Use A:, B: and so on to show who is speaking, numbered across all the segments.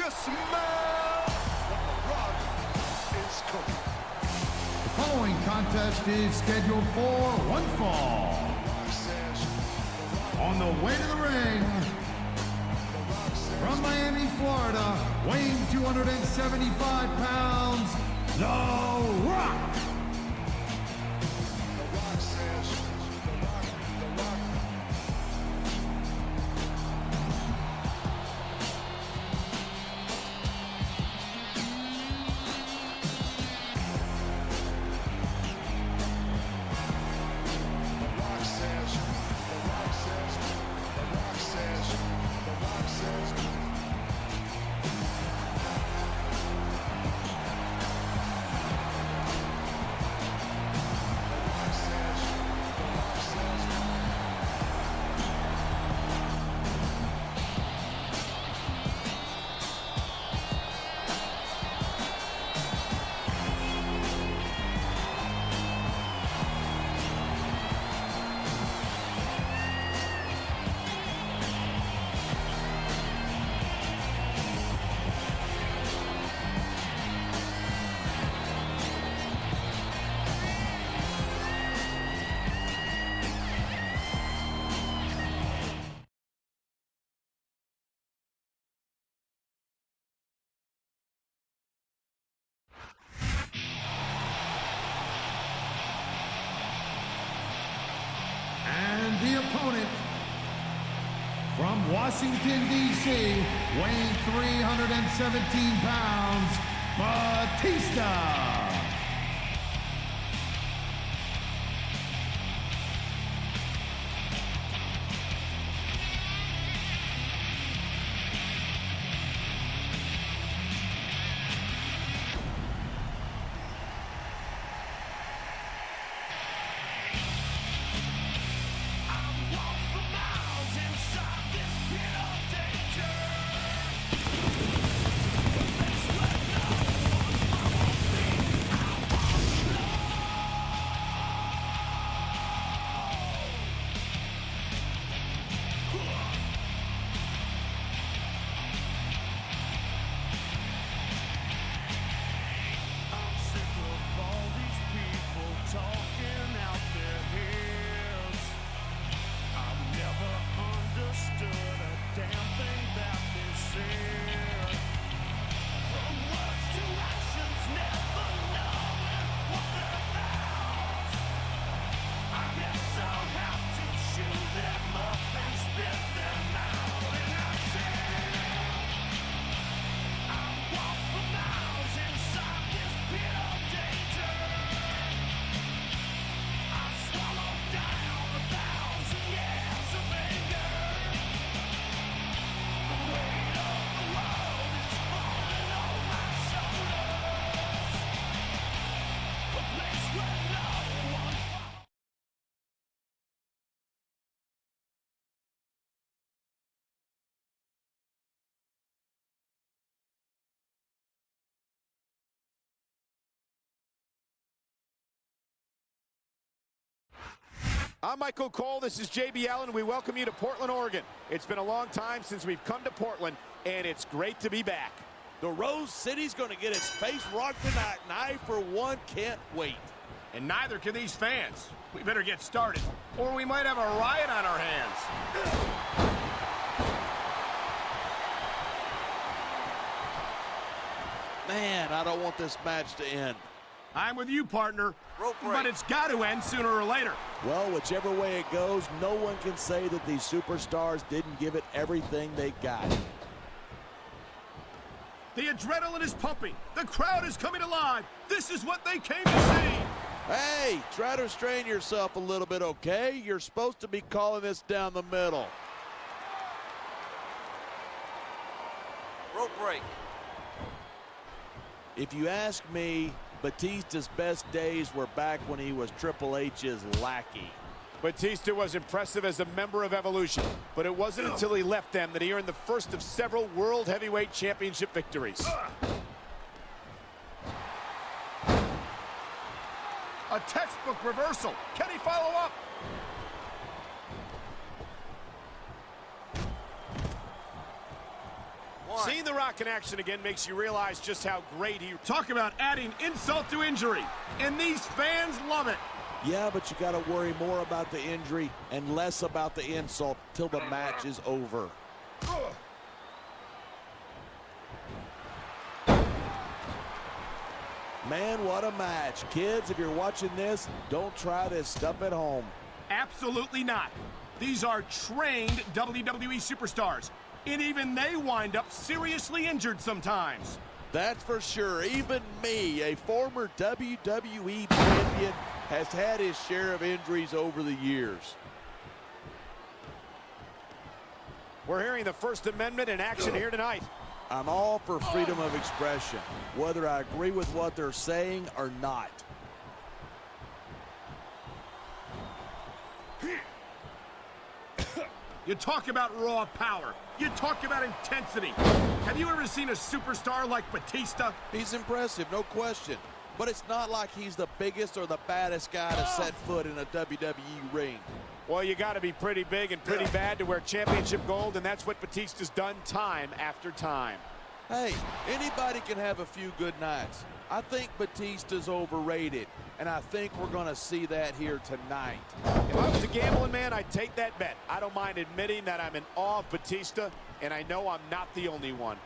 A: you smell what the Rock is cooking?
B: The following contest is scheduled for one fall. On the way to the ring, from Miami, Florida, weighing 275 pounds, The Rock. The opponent from Washington, D.C., weighing 317 pounds, Batista.
C: I'm Michael Cole, this is JB Allen, and we welcome you to Portland, Oregon. It's been a long time since we've come to Portland, and it's great to be back.
D: The Rose City's going to get its face rocked tonight, and I, for one, can't wait.
E: And neither can these fans. We better get started, or we might have a riot on our hands.
D: Man, I don't want this match to end.
E: I'm with you, partner.
D: Rope break.
E: But it's got to end sooner or later.
D: Well, whichever way it goes, no one can say that these superstars didn't give it everything they got.
E: The adrenaline is pumping. The crowd is coming alive. This is what they came to see.
D: Hey, try to restrain yourself a little bit, okay? You're supposed to be calling this down the middle. Rope break. If you ask me, Batista's best days were back when he was Triple H's lackey.
C: Batista was impressive as a member of Evolution, but it wasn't until he left them that he earned the first of several World Heavyweight Championship victories.
E: A textbook reversal. Can he follow up?
C: Seeing The Rock in action again makes you realize just how great he...
E: Talk about adding insult to injury. And these fans love it.
D: Yeah, but you got to worry more about the injury and less about the insult till the match is over. Man, what a match. Kids, if you're watching this, don't try this stuff at home.
E: Absolutely not. These are trained WWE superstars, and even they wind up seriously injured sometimes.
D: That's for sure. Even me, a former WWE champion, has had his share of injuries over the years.
C: We're hearing the First Amendment in action here tonight.
D: I'm all for freedom of expression, whether I agree with what they're saying or not.
E: You talk about raw power. You talk about intensity. Have you ever seen a superstar like Batista?
D: He's impressive, no question. But it's not like he's the biggest or the baddest guy to set foot in a WWE ring.
C: Well, you got to be pretty big and pretty bad to wear championship gold, and that's what Batista's done time after time.
D: Hey, anybody can have a few good nights. I think Batista's overrated, and I think we're going to see that here tonight.
C: If I was a gambling man, I'd take that bet. I don't mind admitting that I'm in awe of Batista, and I know I'm not the only one.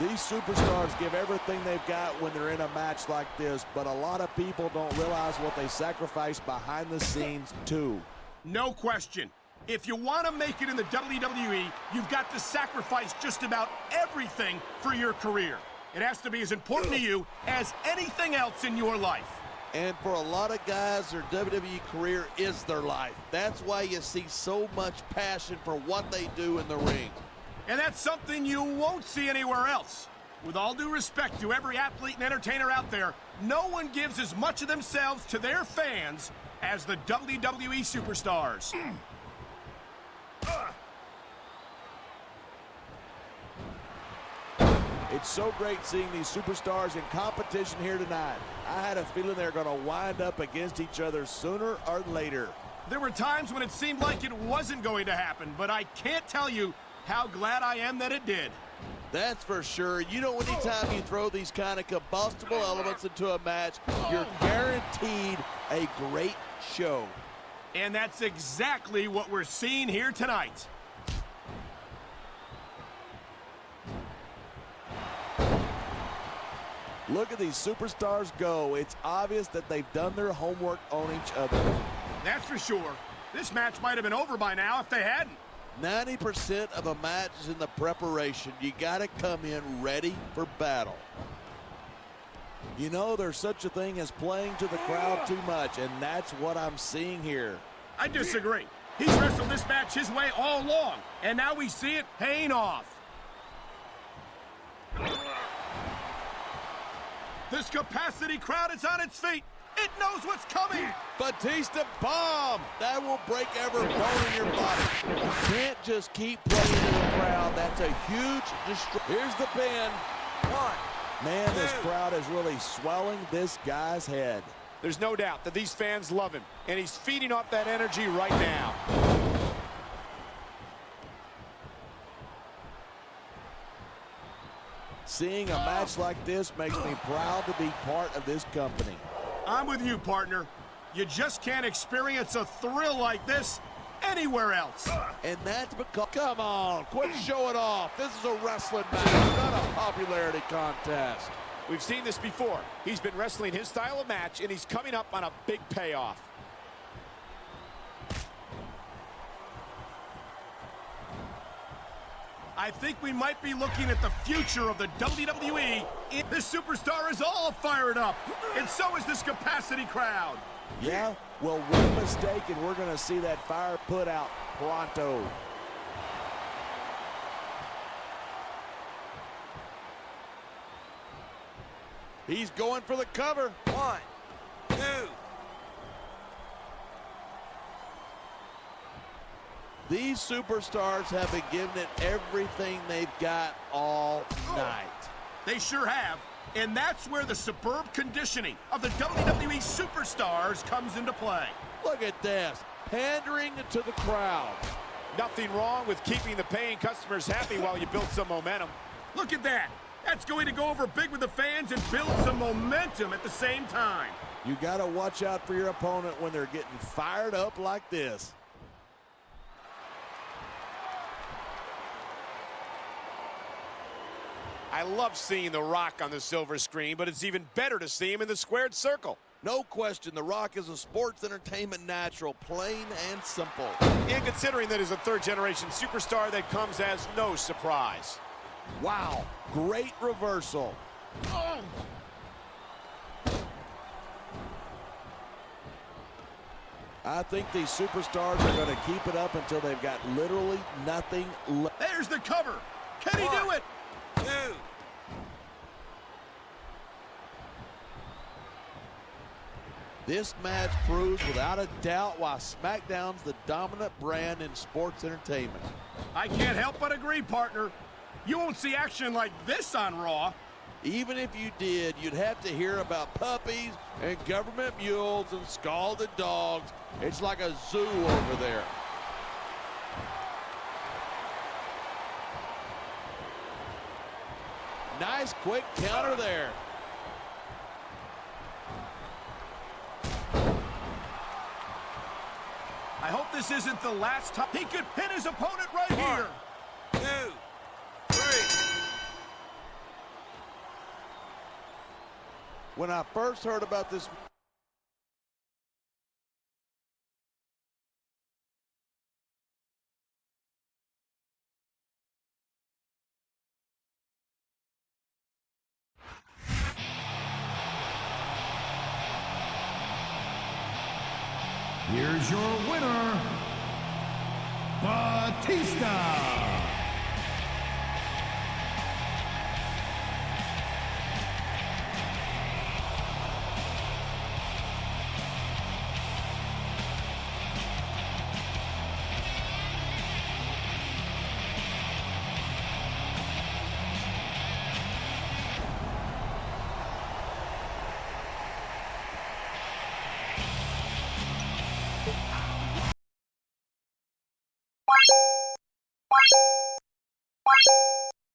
D: These superstars give everything they've got when they're in a match like this, but a lot of people don't realize what they sacrifice behind the scenes, too.
E: No question. If you want to make it in the WWE, you've got to sacrifice just about everything for your career. It has to be as important to you as anything else in your life.
D: And for a lot of guys, their WWE career is their life. That's why you see so much passion for what they do in the ring.
E: And that's something you won't see anywhere else. With all due respect to every athlete and entertainer out there, no one gives as much of themselves to their fans as the WWE superstars.
D: It's so great seeing these superstars in competition here tonight. I had a feeling they're going to wind up against each other sooner or later.
E: There were times when it seemed like it wasn't going to happen, but I can't tell you how glad I am that it did.
D: That's for sure. You know, anytime you throw these kind of combustible elements into a match, you're guaranteed a great show.
E: And that's exactly what we're seeing here tonight.
D: Look at these superstars go. It's obvious that they've done their homework on each other.
E: That's for sure. This match might have been over by now if they hadn't.
D: 90% of a match is in the preparation. You got to come in ready for battle. You know, there's such a thing as playing to the crowd too much, and that's what I'm seeing here.
E: I disagree. He's wrestled this match his way all along, and now we see it paying off. This capacity crowd is on its feet. It knows what's coming.
D: Batista bomb. That will break every bone in your body. You can't just keep playing to the crowd. That's a huge distraction. Here's the pin. Man, this crowd is really swelling this guy's head.
C: There's no doubt that these fans love him, and he's feeding off that energy right now.
D: Seeing a match like this makes me proud to be part of this company.
E: I'm with you, partner. You just can't experience a thrill like this anywhere else.
D: And that's because, come on, quit showing off. This is a wrestling match, not a popularity contest.
C: We've seen this before. He's been wrestling his style of match, and he's coming up on a big payoff.
E: I think we might be looking at the future of the WWE. This superstar is all fired up, and so is this capacity crowd.
D: Yeah, well, one mistake, and we're going to see that fire put out pronto. He's going for the cover.
A: 1, 2.
D: These superstars have been giving it everything they've got all night.
E: They sure have, and that's where the superb conditioning of the WWE superstars comes into play.
D: Look at this. pandering to the crowd.
C: Nothing wrong with keeping the paying customers happy while you build some momentum.
E: Look at that. That's going to go over big with the fans and build some momentum at the same time.
D: You got to watch out for your opponent when they're getting fired up like this.
C: I love seeing The Rock on the silver screen, but it's even better to see him in the squared circle.
D: No question, The Rock is a sports entertainment natural, plain and simple.
C: And considering that he's a third-generation superstar, that comes as no surprise.
D: Wow, great reversal.
E: Oh.
D: I think these superstars are going to keep it up until they've got literally nothing left.
E: There's the cover. Can he do it?
A: 2.
D: This match proves without a doubt why SmackDown's the dominant brand in sports entertainment.
E: I can't help but agree, partner. You won't see action like this on Raw.
D: Even if you did, you'd have to hear about puppies and government mules and scalded dogs. It's like a zoo over there. Nice quick counter there.
E: I hope this isn't the last time. He could pin his opponent right here.
A: 2. 3.
D: When I first heard about this,
B: Here's your winner, Batista.